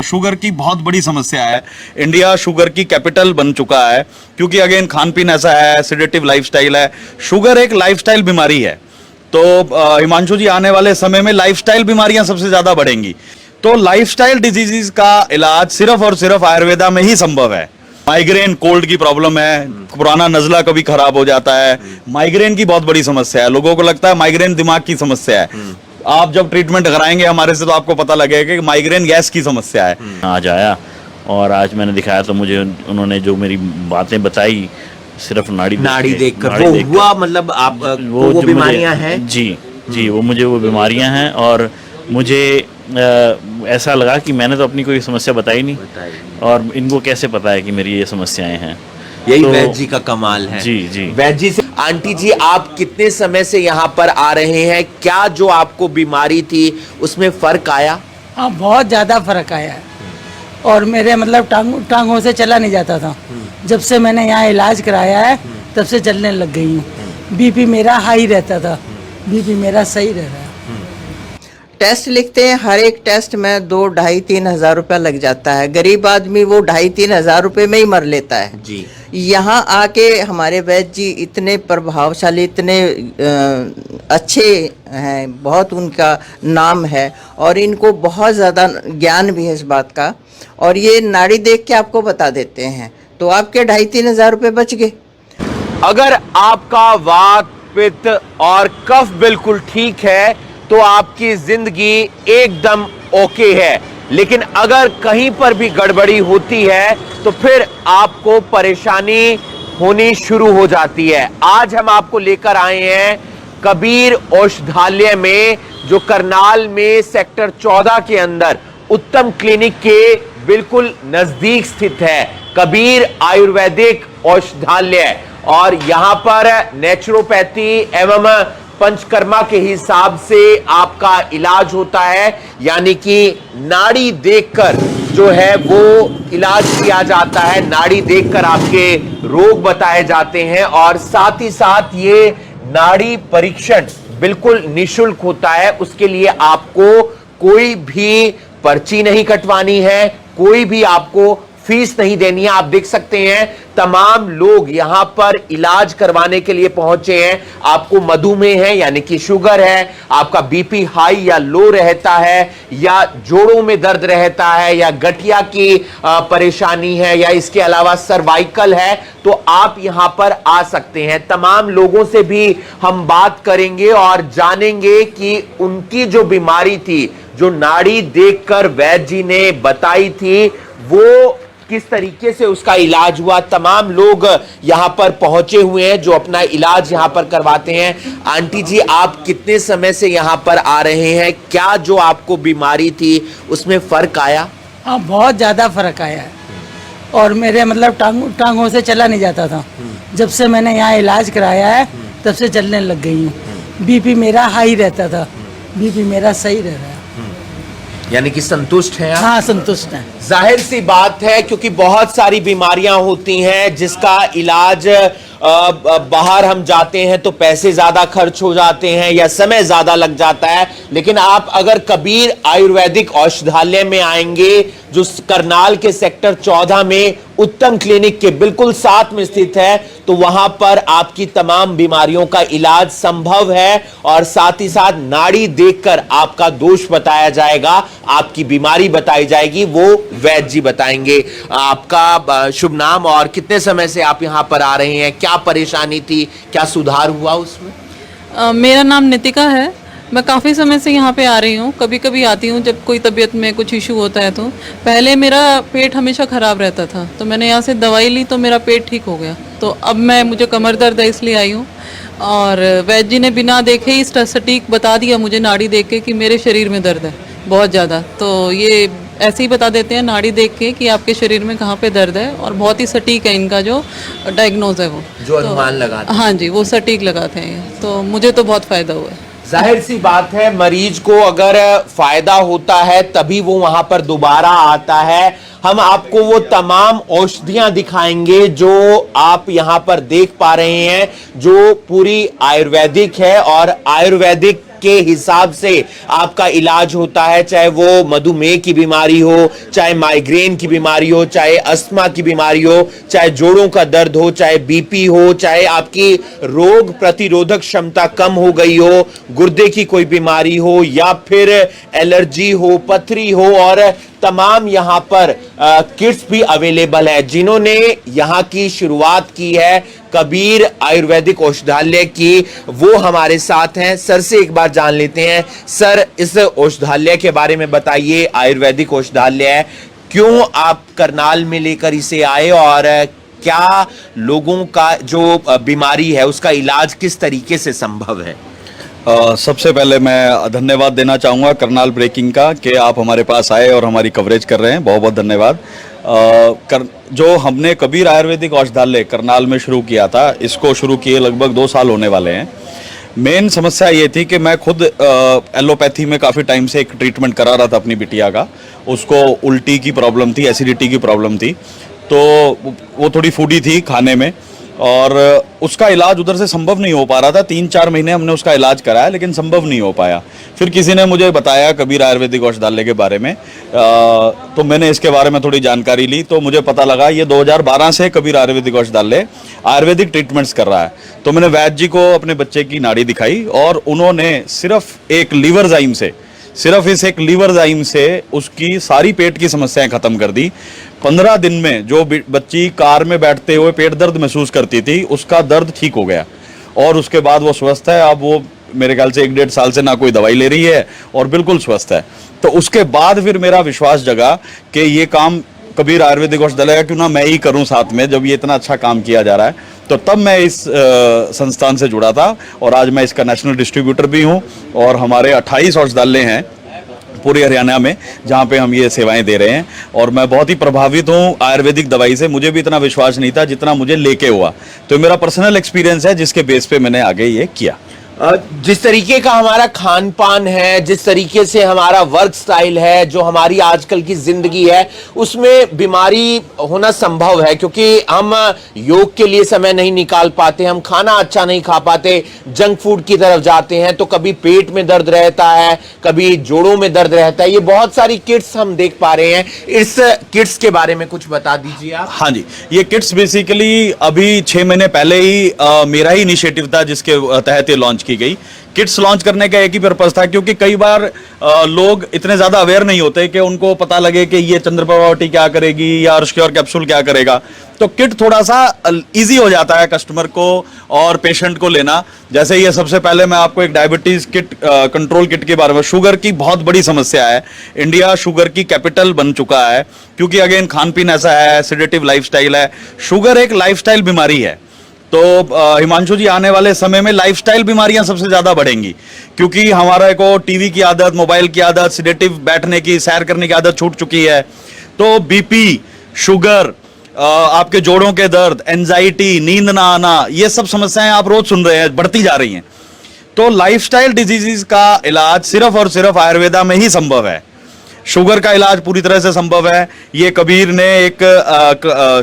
Sugar की बहुत बड़ी समस्या है। इंडिया शुगर की कैपिटल बन चुका है क्योंकि अगेन खान पीन ऐसा है, सेडेटिव लाइफस्टाइल है। शुगर एक लाइफस्टाइल बीमारी है। तो हिमांशु जी, आने वाले समय में लाइफस्टाइल बीमारियां सबसे ज्यादा बढ़ेंगी। तो लाइफस्टाइल डिजीजेस का इलाज सिर्फ और सिर्फ आयुर्वेदा में ही संभव है। माइग्रेन, कोल्ड की प्रॉब्लम है, पुराना नजला कभी खराब हो जाता है, माइग्रेन की बहुत बड़ी समस्या है। लोगों को लगता है माइग्रेन दिमाग की समस्या है। आप जब ट्रीटमेंट कराएंगे हमारे से तो आपको पता लगेगा कि माइग्रेन गैस की समस्या है। आज आया और आज मैंने दिखाया तो मुझे उन्होंने जो मेरी बातें बताई सिर्फ नाड़ी देखकर वो हुआ, मतलब आप वो बीमारियां हैं। जी, वो मुझे वो बीमारियां हैं और मुझे ऐसा लगा कि मैंने तो अपनी कोई समस्या बताई नहीं और इनको कैसे पता है कि मेरी ये समस्याएं हैं। यही तो वैद्य जी का कमाल है। जी वैद्य जी से आंटी जी, आप कितने समय से यहाँ पर आ रहे हैं? क्या जो आपको बीमारी थी उसमें फर्क आया? हाँ, बहुत ज़्यादा फर्क आया है। और मेरे मतलब टांगों से चला नहीं जाता था। जब से मैंने यहाँ इलाज कराया है तब से चलने लग गई हूँ। बीपी मेरा हाई रहता था, बीपी मेरा सही रह रहा है। टेस्ट लिखते हैं, हर एक टेस्ट में 2-2.5-3 हज़ार रुपया लग जाता है। गरीब आदमी वो 2.5-3 हज़ार रुपये में ही मर लेता है जी। यहाँ आके हमारे वैद्य जी इतने प्रभावशाली, इतने अच्छे हैं, बहुत उनका नाम है और इनको बहुत ज़्यादा ज्ञान भी है इस बात का। और ये नाड़ी देख के आपको बता देते हैं, तो आपके 2.5-3 हज़ार रुपये बच गए। अगर आपका वात, पित्त और कफ बिल्कुल ठीक है तो आपकी जिंदगी एकदम ओके है। लेकिन अगर कहीं पर भी गड़बड़ी होती है तो फिर आपको परेशानी होनी शुरू हो जाती है। आज हम आपको लेकर आए हैं कबीर औषधालय में, जो करनाल में सेक्टर 14 के अंदर उत्तम क्लिनिक के बिल्कुल नजदीक स्थित है। कबीर आयुर्वेदिक औषधालय, और यहां पर नेचुरोपैथी एवं पंचकर्मा के हिसाब से आपका इलाज होता है। यानी कि नाड़ी देखकर जो है वो इलाज किया जाता है। नाड़ी देखकर आपके रोग बताए जाते हैं और साथ ही साथ ये नाड़ी परीक्षण बिल्कुल निशुल्क होता है। उसके लिए आपको कोई भी पर्ची नहीं कटवानी है, कोई भी आपको फीस नहीं देनी है। आप देख सकते हैं तमाम लोग यहां पर इलाज करवाने के लिए पहुंचे हैं। आपको मधुमेह है यानी कि शुगर है, आपका बीपी हाई या लो रहता है, या जोड़ों में दर्द रहता है, या गठिया की परेशानी है, या इसके अलावा सर्वाइकल है, तो आप यहां पर आ सकते हैं। तमाम लोगों से भी हम बात करेंगे और जानेंगे कि उनकी जो बीमारी थी, जो नाड़ी देखकर वैद्य जी ने बताई थी, वो किस तरीके से उसका इलाज हुआ। तमाम लोग यहां पर पहुंचे हुए हैं जो अपना इलाज यहां पर करवाते हैं। आंटी जी, आप कितने समय से यहां पर आ रहे हैं? क्या जो आपको बीमारी थी उसमें फर्क आया? हाँ, बहुत ज़्यादा फर्क आया है। और मेरे मतलब टांगों से चला नहीं जाता था। जब से मैंने यहाँ इलाज कराया है तब से चलने लग गई हूँ। बीपी मेरा हाई रहता था, बीपी मेरा सही रह रहा है। यानी कि संतुष्ट हैं आप? हाँ, संतुष्ट हैं। जाहिर सी बात है, क्योंकि बहुत सारी बीमारियां होती हैं जिसका इलाज बाहर हम जाते हैं तो पैसे ज्यादा खर्च हो जाते हैं या समय ज्यादा लग जाता है। लेकिन आप अगर कबीर आयुर्वेदिक औषधालय में आएंगे, जो करनाल के सेक्टर 14 में उत्तम क्लिनिक के बिल्कुल साथ में स्थित है, तो वहां पर आपकी तमाम बीमारियों का इलाज संभव है। और साथ ही साथ नाड़ी देखकर आपका दोष बताया जाएगा, आपकी बीमारी बताई जाएगी, वो वैद्य जी बताएंगे। आपका शुभ नाम और कितने समय से आप यहां पर आ रहे हैं? क्या परेशानी थी, क्या सुधार हुआ उसमें? मेरा नाम नितिका है। मैं काफ़ी समय से यहाँ पे आ रही हूँ। कभी कभी आती हूँ जब कोई तबीयत में कुछ इशू होता है। तो पहले मेरा पेट हमेशा ख़राब रहता था, तो मैंने यहाँ से दवाई ली तो मेरा पेट ठीक हो गया। तो अब मुझे कमर दर्द है इसलिए आई हूँ। और वैद्य जी ने बिना देखे ही सटीक बता दिया मुझे नाड़ी देख के कि मेरे शरीर में दर्द है बहुत ज़्यादा। तो ये ऐसे ही बता देते हैं नाड़ी देख के कि आपके शरीर में कहाँ पे दर्द है, और बहुत ही सटीक है इनका जो डायग्नोज है, वो जो अनुमान लगाते हैं। हाँ जी, वो सटीक लगाते हैं। तो मुझे तो बहुत फ़ायदा हुआ है। जाहिर सी बात है, मरीज को अगर फायदा होता है तभी वो वहां पर दोबारा आता है। हम आपको वो तमाम औषधियां दिखाएंगे जो आप यहां पर देख पा रहे हैं, जो पूरी आयुर्वेदिक है और आयुर्वेदिक के हिसाब से आपका इलाज होता है, चाहे वो मधुमेह की बीमारी हो, चाहे माइग्रेन की बीमारी हो, चाहे अस्थमा की बीमारी हो, चाहे जोड़ों का दर्द हो, चाहे बीपी हो, चाहे आपकी रोग प्रतिरोधक क्षमता कम हो गई हो, गुर्दे की कोई बीमारी हो, या फिर एलर्जी हो, पथरी हो, और तमाम यहां पर किट्स भी अवेलेबल है। जिन्होंने यहां की शुरुआत की है कबीर आयुर्वेदिक औषधालय की, वो हमारे साथ हैं। सर से एक बार जान लेते हैं। सर, इस औषधालय के बारे में बताइए। आयुर्वेदिक औषधालय है, क्यों आप करनाल में लेकर इसे आए, और क्या लोगों का जो बीमारी है उसका इलाज किस तरीके से संभव है? सबसे पहले मैं धन्यवाद देना चाहूँगा करनाल ब्रेकिंग का कि आप हमारे पास आए और हमारी कवरेज कर रहे हैं। बहुत बहुत धन्यवाद। जो हमने कबीर आयुर्वेदिक औषधालय करनाल में शुरू किया था, इसको शुरू किए लगभग 2 साल होने वाले हैं। मेन समस्या ये थी कि मैं खुद एलोपैथी में काफ़ी टाइम से एक ट्रीटमेंट करा रहा था अपनी बिटिया का। उसको उल्टी की प्रॉब्लम थी, एसिडिटी की प्रॉब्लम थी, तो वो थोड़ी फूडी थी खाने में, और उसका इलाज उधर से संभव नहीं हो पा रहा था। 3-4 महीने हमने उसका इलाज कराया, लेकिन संभव नहीं हो पाया। फिर किसी ने मुझे बताया कबीर आयुर्वेदिक औषधालय के बारे में, तो मैंने इसके बारे में थोड़ी जानकारी ली, तो मुझे पता लगा ये 2012 से कबीर आयुर्वेदिक औषधालय आयुर्वेदिक ट्रीटमेंट्स कर रहा है। तो मैंने वैद्य जी को अपने बच्चे की नाड़ी दिखाई, और उन्होंने सिर्फ एक एक लीवर जाइम से उसकी सारी पेट की समस्याएं खत्म कर दी। 15 दिन में जो बच्ची कार में बैठते हुए पेट दर्द महसूस करती थी, उसका दर्द ठीक हो गया, और उसके बाद वो स्वस्थ है। अब वो मेरे ख्याल से 1-1.5 साल से ना कोई दवाई ले रही है और बिल्कुल स्वस्थ है। तो उसके बाद फिर मेरा विश्वास जगा कि ये काम कबीर आयुर्वेदिक औषधालय का क्यों ना मैं ही करूं साथ में, जब ये इतना अच्छा काम किया जा रहा है। तो तब मैं इस संस्थान से जुड़ा था, और आज मैं इसका नेशनल डिस्ट्रीब्यूटर भी हूं, और हमारे 28 औषधालय हैं पूरे हरियाणा में जहां पे हम ये सेवाएं दे रहे हैं। और मैं बहुत ही प्रभावित हूं आयुर्वेदिक दवाई से। मुझे भी इतना विश्वास नहीं था जितना मुझे लेके हुआ। तो मेरा पर्सनल एक्सपीरियंस है, जिसके बेस पे मैंने आगे ये किया। जिस तरीके का हमारा खान पान है, जिस तरीके से हमारा वर्क स्टाइल है, जो हमारी आजकल की जिंदगी है, उसमें बीमारी होना संभव है, क्योंकि हम योग के लिए समय नहीं निकाल पाते, हम खाना अच्छा नहीं खा पाते, जंक फूड की तरफ जाते हैं, तो कभी पेट में दर्द रहता है, कभी जोड़ों में दर्द रहता है। ये बहुत सारी किट्स हम देख पा रहे हैं। इस किट्स के बारे में कुछ बता दीजिए आप। हाँ जी, ये किट्स बेसिकली अभी 6 महीने पहले ही मेरा ही इनिशिएटिव था, जिसके तहत ये लॉन्च की गई। किट्स लॉन्च करने का एक ही पर्पस था, क्योंकि कई बार लोग इतने ज्यादा अवेयर नहीं होते कि उनको पता लगे कि ये चंद्रप्रभावती क्या करेगी या अर्शक्योर कैप्सूल क्या करेगा। तो किट थोड़ा सा इजी हो जाता है कस्टमर को और पेशेंट को लेना। जैसे ये सबसे पहले मैं आपको एक डायबिटीज किट, कंट्रोल किट के बारे में। शुगर की बहुत बड़ी समस्या है, इंडिया शुगर की कैपिटल बन चुका है, क्योंकि अगेन खान पीन ऐसा है, सेडेटिव लाइफस्टाइल है। शुगर एक लाइफस्टाइल बीमारी है। तो हिमांशु जी, आने वाले समय में लाइफस्टाइल बीमारियां सबसे ज्यादा बढ़ेंगी, क्योंकि हमारे को टीवी की आदत, मोबाइल की आदत, सेडेटिव बैठने की, सैर करने की आदत छूट चुकी है। तो बीपी, शुगर, आपके जोड़ों के दर्द, एंजाइटी, नींद ना आना, ये सब समस्याएं आप रोज सुन रहे हैं, बढ़ती जा रही हैं। तो लाइफस्टाइल डिजीजेस का इलाज सिर्फ और सिर्फ आयुर्वेदा में ही संभव है। शुगर का इलाज पूरी तरह से संभव है। ये कबीर ने एक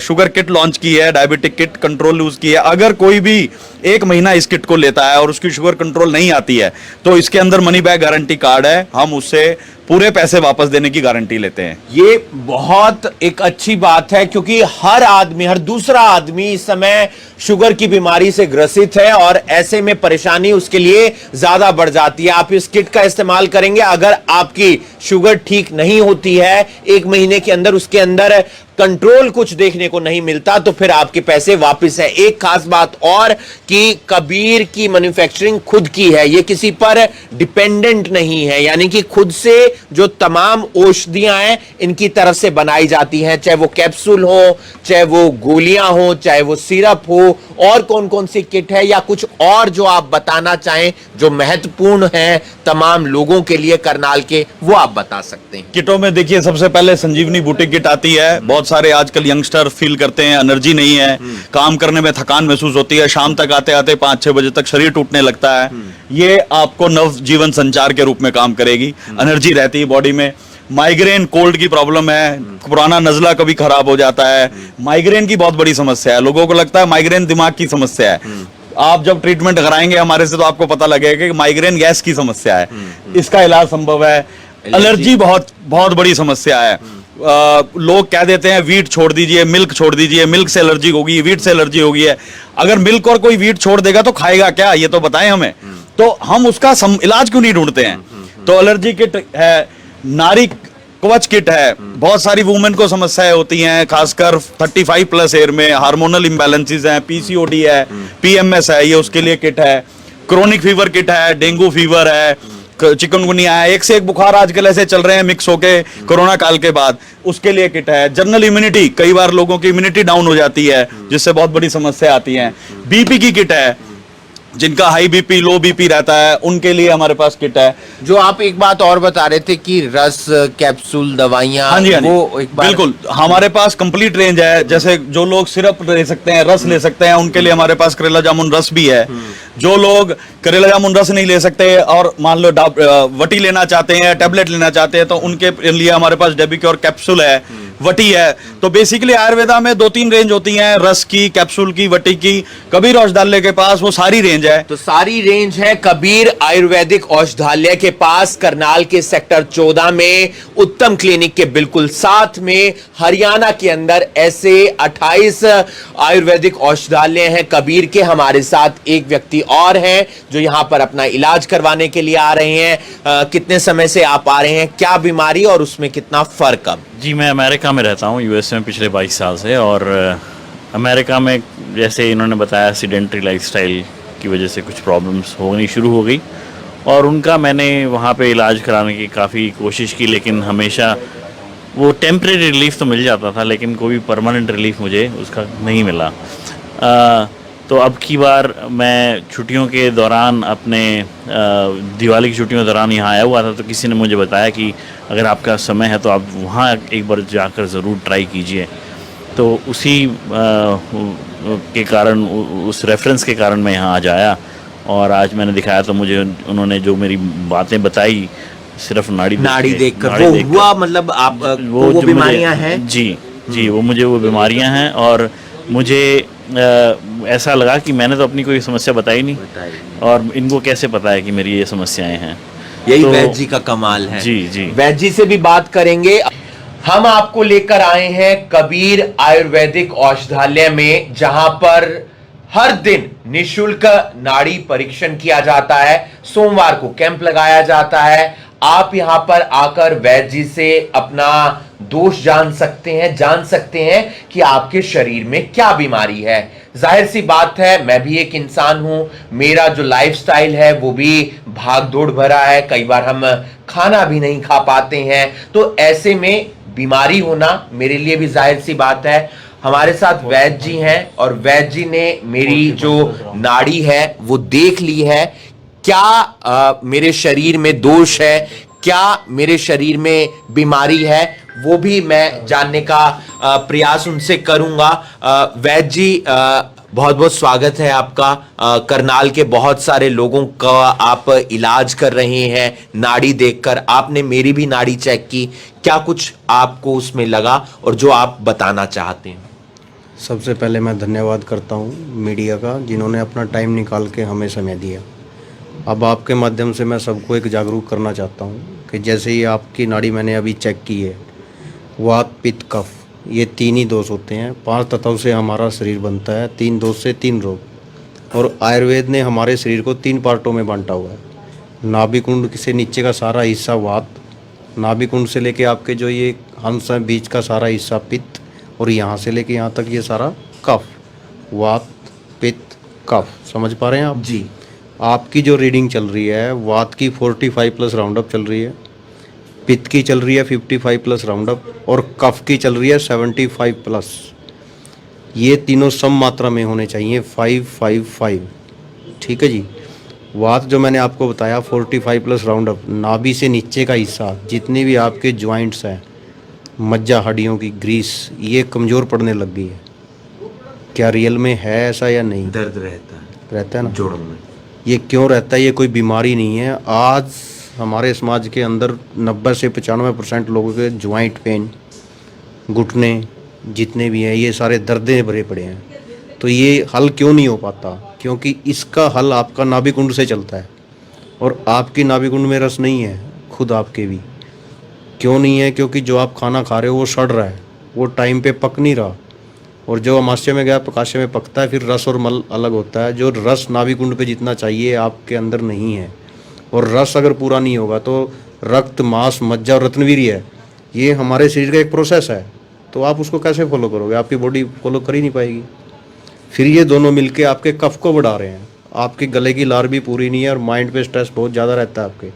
शुगर किट लॉन्च की है, डायबिटिक किट कंट्रोल यूज की है। अगर कोई भी 1 महीना इस किट को लेता है और उसकी शुगर कंट्रोल नहीं आती है, तो इसके अंदर मनी बैक गारंटी कार्ड है, हम उससे पूरे पैसे वापस देने की गारंटी लेते हैं। ये बहुत एक अच्छी बात है, क्योंकि हर आदमी, हर दूसरा आदमी इस समय शुगर की बीमारी से ग्रसित है, और ऐसे में परेशानी उसके लिए ज्यादा बढ़ जाती है। आप इस किट का इस्तेमाल करेंगे, अगर आपकी शुगर ठीक नहीं होती है, 1 महीने के अंदर उसके अंदर कंट्रोल कुछ देखने को नहीं मिलता, तो फिर आपके पैसे वापस है। एक खास बात और कि कबीर की मैन्युफैक्चरिंग खुद की है, ये किसी पर डिपेंडेंट नहीं है, यानी कि खुद से जो तमाम औषधियां हैं इनकी तरफ से बनाई जाती हैं, चाहे वो कैप्सूल हो, चाहे वो गोलियां हो, चाहे वो सिरप हो। और कौन कौन सी किट है, या कुछ और जो आप बताना चाहें जो महत्वपूर्ण है तमाम लोगों के लिए करनाल के, वो आप बता सकते हैं। किटों में देखिए, सबसे पहले संजीवनी बूटी किट आती है। बहुत सारे आजकल यंगस्टर फील करते हैं एनर्जी नहीं है, काम करने में थकान महसूस होती है, शाम तक आते आते 5-6 बजे तक शरीर टूटने लगता है। ये आपको नव जीवन संचार के रूप में काम करेगी, एनर्जी रहती है बॉडी में। माइग्रेन, कोल्ड की प्रॉब्लम है, पुराना नजला कभी खराब हो जाता है, माइग्रेन की बहुत बड़ी समस्या है। लोगों को लगता है माइग्रेन दिमाग की समस्या है, आप जब ट्रीटमेंट कराएंगे हमारे से तो आपको पता लगेगा कि माइग्रेन गैस की समस्या है, इसका इलाज संभव है। एलर्जी बहुत बहुत बड़ी समस्या है। लोग कह देते हैं वीट छोड़ दीजिए, मिल्क छोड़ दीजिए, मिल्क से एलर्जी होगी, वीट से एलर्जी होगी है। अगर मिल्क और कोई वीट छोड़ देगा तो खाएगा क्या, ये तो बताएं हमें। तो हम उसका इलाज क्यों नहीं ढूंढते हैं? तो एलर्जी किट है, नारी कवच किट है। बहुत सारी वुमेन को समस्याएं होती हैं, खासकर 35 प्लस एयर में हार्मोनल इम्बैलेंसेस हैं, पीसीओडी है, पीएमएस है, ये उसके लिए किट है। क्रोनिक फीवर किट है, डेंगू फीवर है, चिकनगुनिया है, एक से एक बुखार आजकल ऐसे चल रहे हैं मिक्स होके कोरोना काल के बाद, उसके लिए किट है। जनरल इम्यूनिटी, कई बार लोगों की इम्यूनिटी डाउन हो जाती है जिससे बहुत बड़ी समस्या आती है। बीपी की किट है, जिनका हाई बीपी लो बीपी रहता है उनके लिए हमारे पास किट है। जो आप एक बात और बता रहे थे कि रस कैप्सूल दवाइयां, हाँ जी, हाँ जी, वो एक बार बिल्कुल हमारे पास कंप्लीट रेंज है। जैसे जो लोग सिरप ले सकते हैं, रस ले सकते हैं, उनके लिए हमारे पास करेला जामुन रस भी है। जो लोग करेला जामुन रस नहीं ले सकते और मान लो वटी लेना चाहते हैं, टैबलेट लेना चाहते हैं, तो उनके लिए हमारे पास डेबिक्योर कैप्सूल है, वटी है। तो बेसिकली आयुर्वेदा में 2-3 रेंज होती हैं, रस की, कैप्सूल की, वटी की। कबीर औषधालय के पास वो सारी रेंज है। तो सारी रेंज है कबीर आयुर्वेदिक औषधालय के पास, करनाल के सेक्टर 14 में, उत्तम क्लिनिक के बिल्कुल साथ में। हरियाणा के अंदर ऐसे 28 आयुर्वेदिक औषधालय हैं कबीर के। हमारे साथ एक व्यक्ति और हैं जो यहां पर अपना इलाज करवाने के लिए आ रहे हैं। कितने समय से आप आ रहे हैं, क्या बीमारी और उसमें कितना फर्क? अब जी, मैं अमेरिका में रहता हूँ, यूएस में पिछले 22 साल से। और अमेरिका में जैसे इन्होंने बताया सीडेंट्री लाइफस्टाइल की वजह से कुछ प्रॉब्लम्स होनी शुरू हो गई, और उनका मैंने वहाँ पे इलाज कराने की काफ़ी कोशिश की, लेकिन हमेशा वो टेम्परेरी रिलीफ तो मिल जाता था, लेकिन कोई परमानेंट रिलीफ मुझे उसका नहीं मिला। तो अब की बार मैं छुट्टियों के दौरान अपने दिवाली की छुट्टियों के दौरान यहाँ आया हुआ था, तो किसी ने मुझे बताया कि अगर आपका समय है तो आप वहाँ एक बार जाकर ज़रूर ट्राई कीजिए। तो उसी के कारण, उस रेफरेंस के कारण मैं यहाँ आज आया, और आज मैंने दिखाया तो मुझे उन्होंने जो मेरी बातें बताई सिर्फ नाड़ी देखकर वो हुआ, मतलब आप वो जो बीमारियां हैं। जी, वो मुझे वो बीमारियां हैं, और मुझे ऐसा लगा कि मैंने तो अपनी कोई समस्या बताई नहीं, और इनको कैसे पता है कि मेरी ये समस्याएं हैं। यही तो वैद्य जी का कमाल है। जी वैद्य जी से भी बात करेंगे। हम आपको लेकर आए हैं कबीर आयुर्वेदिक औषधालय में, जहां पर हर दिन निशुल्क नाड़ी परीक्षण किया जाता है। सोमवार को कैंप लगाया जाता है। आप यहां पर आकर वैद्य जी से अपना दोष जान सकते हैं कि आपके शरीर में क्या बीमारी है। जाहिर सी बात है, मैं भी एक इंसान हूं, मेरा जो लाइफस्टाइल है वो भी भाग दौड़ भरा है। कई बार हम खाना भी नहीं खा पाते हैं, तो ऐसे में बीमारी होना मेरे लिए भी जाहिर सी बात है। हमारे साथ वैद्य जी हैं, और वैद्य जी ने मेरी जो नाड़ी है वो देख ली है। क्या मेरे शरीर में दोष है, क्या मेरे शरीर में बीमारी है, वो भी मैं जानने का प्रयास उनसे करूंगा। वैद्य जी, बहुत बहुत स्वागत है आपका। करनाल के बहुत सारे लोगों का आप इलाज कर रहे हैं नाड़ी देखकर। आपने मेरी भी नाड़ी चेक की, क्या कुछ आपको उसमें लगा और जो आप बताना चाहते हैं? सबसे पहले मैं धन्यवाद करता हूँ मीडिया का, जिन्होंने अपना टाइम निकाल के हमें समय दिया। अब आपके माध्यम से मैं सबको एक जागरूक करना चाहता हूँ कि जैसे ही आपकी नाड़ी मैंने अभी चेक की है, वात पित्त कफ, ये 3 ही दोष होते हैं। 5 तत्वों से हमारा शरीर बनता है, 3 दोष से 3 रोग। और आयुर्वेद ने हमारे शरीर को 3 पार्टों में बांटा हुआ है। नाभिकुंड से नीचे का सारा हिस्सा वात, नाभिकुंड से लेके आपके जो ये हंस है बीच का सारा हिस्सा पित्त, और यहाँ से लेके यहाँ तक ये सारा कफ। वात पित्त कफ, समझ पा रहे हैं आप? जी। आपकी जो रीडिंग चल रही है, वात की 45 प्लस राउंड अप चल रही है, पित्त की चल रही है 55 प्लस राउंड अप, और कफ की चल रही है 75 प्लस। ये तीनों सम मात्रा में होने चाहिए, 555। ठीक है जी। वात जो मैंने आपको बताया 45 प्लस राउंड अप, नाभि से नीचे का हिस्सा, जितने भी आपके जॉइंट्स हैं, मज्जा हड्डियों की ग्रीस, ये कमज़ोर पड़ने लग गई है। क्या रियल में है ऐसा या नहीं? दर्द रहता है ना जोड़ों में। ये क्यों रहता है? ये कोई बीमारी नहीं है। आज हमारे समाज के अंदर 90 से 95% लोगों के जॉइंट पेन, घुटने जितने भी हैं, ये सारे दर्दें भरे पड़े हैं। तो ये हल क्यों नहीं हो पाता? क्योंकि इसका हल आपका नाभिकुंड से चलता है और आपकी नाभिकुंड में रस नहीं है, खुद आपके भी। क्यों नहीं है? क्योंकि जो आप खाना खा रहे हो वो सड़ रहा है, वो टाइम पे पक नहीं रहा, और जो अमाशय में गया पकाशय में पकता है, फिर रस और मल अलग होता है। जो रस नाभिकुंड पे जितना चाहिए आपके अंदर नहीं है, और रस अगर पूरा नहीं होगा तो रक्त, मांस, मज्जा और रत्नवीर्य है, ये हमारे शरीर का एक प्रोसेस है, तो आप उसको कैसे फॉलो करोगे? आपकी बॉडी फॉलो कर ही नहीं पाएगी। फिर ये दोनों मिलके आपके कफ को बढ़ा रहे हैं, आपके गले की लार भी पूरी नहीं है, और माइंड पे स्ट्रेस बहुत ज़्यादा रहता है आपके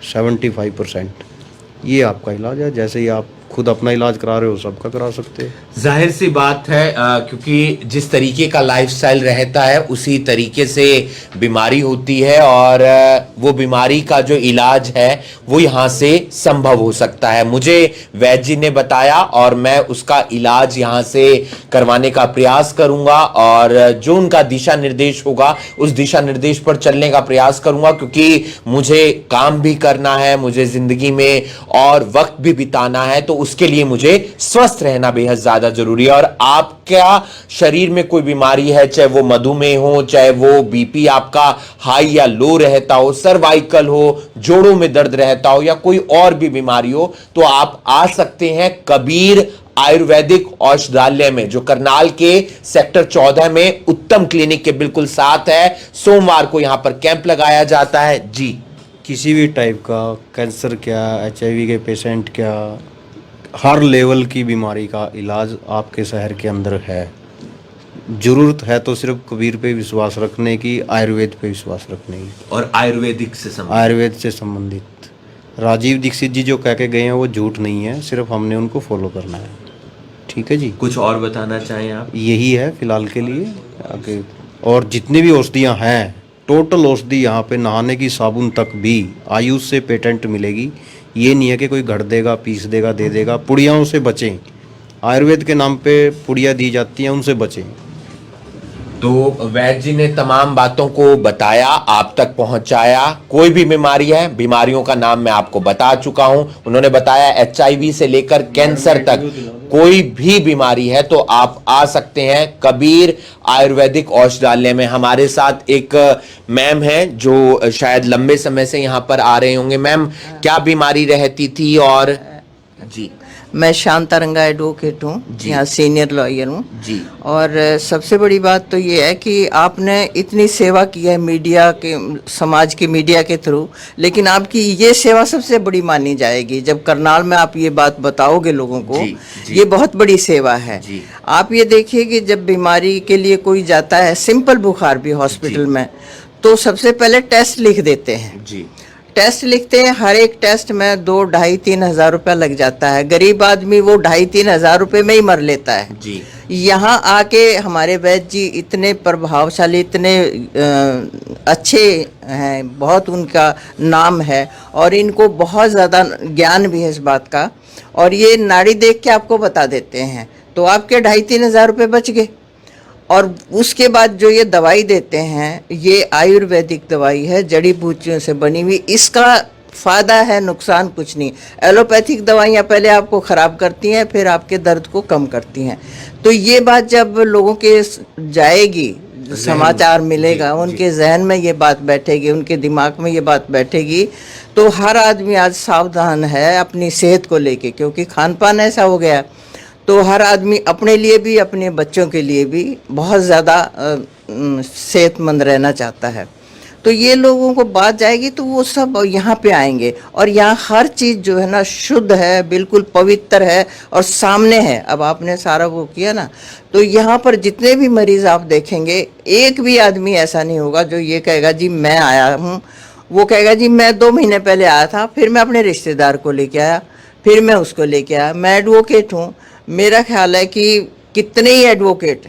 75%। ये आपका इलाज है। जैसे ही आप खुद अपना इलाज करा रहे हो, सबका करा सकते हैं। जाहिर सी बात है क्योंकि जिस तरीके का लाइफस्टाइल रहता है उसी तरीके से बीमारी होती है, और वो बीमारी का जो इलाज है वो यहाँ से संभव हो सकता है। मुझे वैद्य जी ने बताया और मैं उसका इलाज यहाँ से करवाने का प्रयास करूंगा, और जो उनका दिशा निर्देश होगा उस दिशा निर्देश पर चलने का प्रयास करूंगा, क्योंकि मुझे काम भी करना है, मुझे जिंदगी में और वक्त भी बिताना है, तो उसके लिए मुझे स्वस्थ रहना बेहद ज्यादा जरूरी है। और आपका शरीर में कोई बीमारी है, चाहे वो मधुमेह हो, चाहे वो बीपी आपका हाई या लो रहता हो, सर्वाइकल हो, जोड़ों में दर्द रहता हो, या कोई और भी बीमारी हो, तो आप आ सकते हैं कबीर आयुर्वेदिक औषधालय में, जो करनाल के सेक्टर 14 में उत्तम क्लिनिक के बिल्कुल साथ है। सोमवार को यहां पर कैंप लगाया जाता है। जी, किसी भी टाइप का कैंसर क्या, HIV के पेशेंट क्या, हर लेवल की बीमारी का इलाज आपके शहर के अंदर है। जरूरत है तो सिर्फ कबीर पे विश्वास रखने की, आयुर्वेद पे विश्वास रखने की, और आयुर्वेदिक से आयुर्वेद से संबंधित। राजीव दीक्षित जी जो कह के गए हैं वो झूठ नहीं है, सिर्फ हमने उनको फॉलो करना है। ठीक है जी। कुछ और बताना चाहें आप? यही है फिलहाल के लिए आगे। और जितनी भी औषधियाँ हैं, टोटल औषधि यहाँ पे, नहाने की साबुन तक भी आयुष से पेटेंट मिलेगी। ये नहीं है कि कोई घड़ देगा, पीस देगा, दे देगा। पुड़ियाओं से बचें, आयुर्वेद के नाम पे पुड़िया दी जाती हैं, उनसे बचें। तो वैद्य जी ने तमाम बातों को बताया, आप तक पहुंचाया। कोई भी बीमारी है, बीमारियों का नाम मैं आपको बता चुका हूं। उन्होंने बताया HIV से लेकर कैंसर तक कोई भी बीमारी है तो आप आ सकते हैं कबीर आयुर्वेदिक औषधालय में। हमारे साथ एक मैम है जो शायद लंबे समय से यहाँ पर आ रहे होंगे। मैम, क्या बीमारी रहती थी? और जी, मैं शांतारंगा एडवोकेट हूँ, यहाँ सीनियर लॉयर हूँ जी। और सबसे बड़ी बात तो ये है कि आपने इतनी सेवा की है मीडिया के, समाज की मीडिया के थ्रू, लेकिन आपकी ये सेवा सबसे बड़ी मानी जाएगी जब करनाल में आप ये बात बताओगे लोगों को। जी, जी। ये बहुत बड़ी सेवा है। जी। आप ये देखिए कि जब बीमारी के लिए कोई जाता है, सिंपल बुखार भी हॉस्पिटल में, तो सबसे पहले टेस्ट लिख देते हैं। जी, टेस्ट लिखते हैं, हर एक टेस्ट में 2, 2.5, 3 हज़ार रुपया लग जाता है। गरीब आदमी वो 2.5, 3 हज़ार रुपये में ही मर लेता है। जी। यहाँ आके हमारे वैद्य जी इतने प्रभावशाली, इतने अच्छे हैं, बहुत उनका नाम है, और इनको बहुत ज़्यादा ज्ञान भी है इस बात का, और ये नाड़ी देख के आपको बता देते हैं। तो आपके 2.5, 3 हज़ार रुपये बच गए। और उसके बाद जो ये दवाई देते हैं, ये आयुर्वेदिक दवाई है, जड़ी बूटियों से बनी हुई। इसका फ़ायदा है, नुकसान कुछ नहीं। एलोपैथिक दवाइयाँ पहले आपको ख़राब करती हैं, फिर आपके दर्द को कम करती हैं। तो ये बात जब लोगों के जाएगी, समाचार मिलेगा, उनके जहन में ये बात बैठेगी, उनके दिमाग में ये बात बैठेगी, तो हर आदमी आज सावधान है अपनी सेहत को लेके, क्योंकि खान पान ऐसा हो गया। तो हर आदमी अपने लिए भी, अपने बच्चों के लिए भी बहुत ज़्यादा सेहतमंद रहना चाहता है। तो ये लोगों को बात जाएगी तो वो सब यहाँ पे आएंगे, और यहाँ हर चीज़ जो है ना शुद्ध है, बिल्कुल पवित्र है और सामने है। अब आपने सारा वो किया ना, तो यहाँ पर जितने भी मरीज़ आप देखेंगे, एक भी आदमी ऐसा नहीं होगा जो ये कहेगा जी मैं आया हूँ, वो कहेगा जी मैं 2 महीने पहले आया था, फिर मैं अपने रिश्तेदार को लेके आया, फिर मैं उसको लेके आया। मैं एडवोकेट हूँ, मेरा ख्याल है कि कितने ही एडवोकेट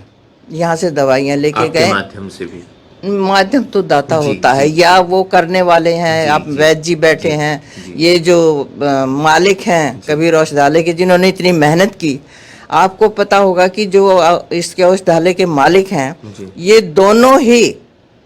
यहाँ से दवाइयाँ लेके गए। माध्यम से भी, माध्यम तो दाता होता है, या वो करने वाले हैं। आप वैद्य जी बैठे हैं, ये जो मालिक हैं कबीर औषधालय के, जिन्होंने इतनी मेहनत की, आपको पता होगा कि जो इसके औषधालय के मालिक हैं, ये दोनों ही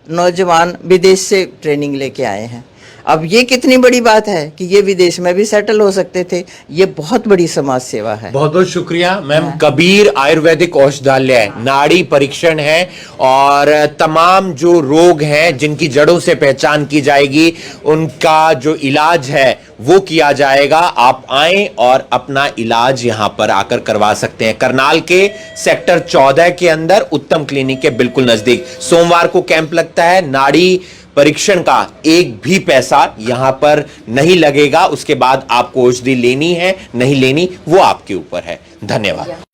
नौजवान विदेश से ट्रेनिंग लेके आए हैं। अब ये कितनी बड़ी बात है कि ये विदेश में भी सेटल हो सकते थे। ये बहुत बड़ी समाज सेवा है। बहुत बहुत शुक्रिया मैम। कबीर आयुर्वेदिक औषधालय नाड़ी परीक्षण है और तमाम जो रोग हैं जिनकी जड़ों से पहचान की जाएगी, उनका जो इलाज है वो किया जाएगा। आप आएं और अपना इलाज यहां पर आकर करवा सकते हैं। करनाल के सेक्टर 14 के अंदर उत्तम क्लिनिक के बिल्कुल नजदीक सोमवार को कैंप लगता है। नाड़ी परीक्षण का एक भी पैसा यहां पर नहीं लगेगा। उसके बाद आपको औषधि लेनी है नहीं लेनी वो आपके ऊपर है। धन्यवाद।